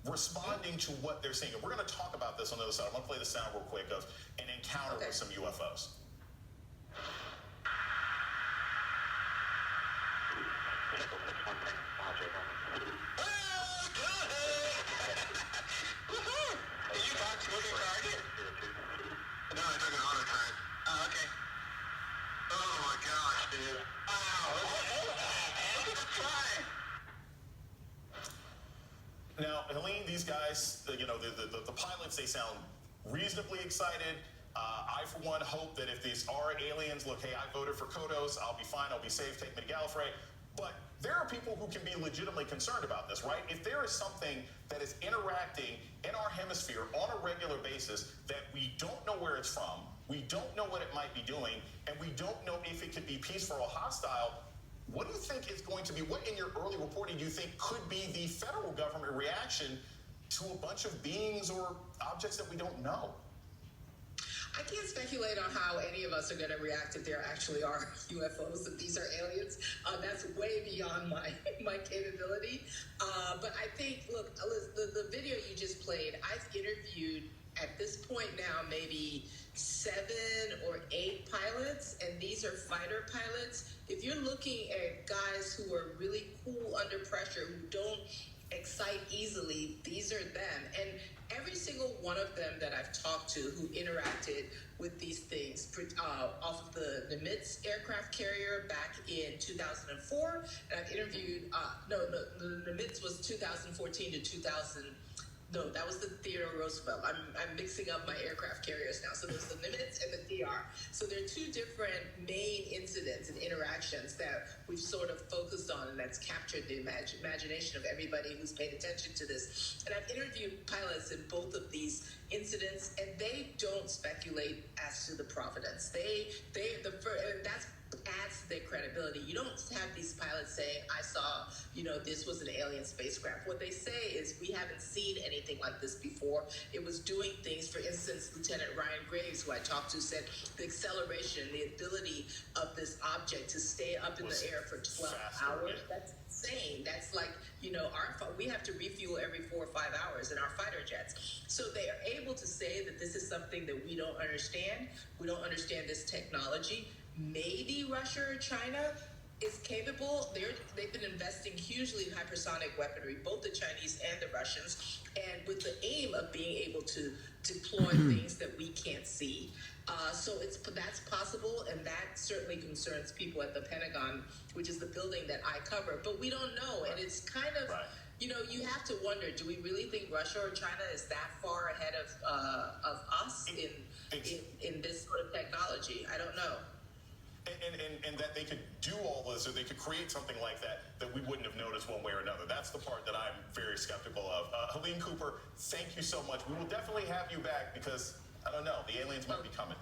responding to what they're seeing. And we're going to talk about this on the other side. I'm going to play the sound real quick of an encounter with some UFOs. No, I took an auto track. Oh, okay. Oh my gosh, dude. Wow, look at the fly. Now, Helene, these guys, the pilots, they sound reasonably excited. I, for one, hope that if these are aliens, look, hey, I voted for Kodos, I'll be fine, I'll be safe, take me to Gallifrey. But there are people who can be legitimately concerned about this, right? If there is something that is interacting in our hemisphere on a regular basis that we don't know where it's from, we don't know what it might be doing, and we don't know if it could be peaceful or hostile, what do you think is going to be, what in your early reporting do you think could be the federal government reaction to a bunch of beings or objects that we don't know? I can't speculate on how any of us are going to react if there actually are UFOs, if these are aliens. That's way beyond my capability. But I think, look, the video you just played, I've interviewed at this point now maybe 7 or 8 pilots, and these are fighter pilots. If you're looking at guys who are really cool under pressure, who don't excite easily, these are them. And every single one of them that I've talked to who interacted with these things off of the Nimitz aircraft carrier back in 2004, and I've interviewed, the Nimitz was 2014 to 2000. No, that was the Theodore Roosevelt. I'm mixing up my aircraft carriers now. So there's the Nimitz and the DR. So there are 2 different main incidents and interactions that we've sort of focused on, and that's captured the imagination of everybody who's paid attention to this. And I've interviewed pilots in both of these incidents, and they don't speculate as to the provenance. That's adds to their credibility. You don't have these pilots saying, I saw, this was an alien spacecraft. What they say is, we haven't seen anything like this before. It was doing things. For instance, Lieutenant Ryan Graves, who I talked to, said the acceleration, the ability of this object to stay up in the air for 12 hours, that's insane. That's like, we have to refuel every 4 or 5 hours in our fighter jets. So they are able to say that this is something that we don't understand. We don't understand this technology. Maybe Russia or China is capable. They've been investing hugely in hypersonic weaponry, both the Chinese and the Russians, and with the aim of being able to deploy things that we can't see. So that's possible, and that certainly concerns people at the Pentagon, which is the building that I cover. But we don't know, and it's kind of, you have to wonder: do we really think Russia or China is that far ahead of us in this sort of technology? I don't know. And that they could do all this, or they could create something like that we wouldn't have noticed one way or another. That's the part that I'm very skeptical of. Helene Cooper, thank you so much. We will definitely have you back because, I don't know, the aliens might be coming.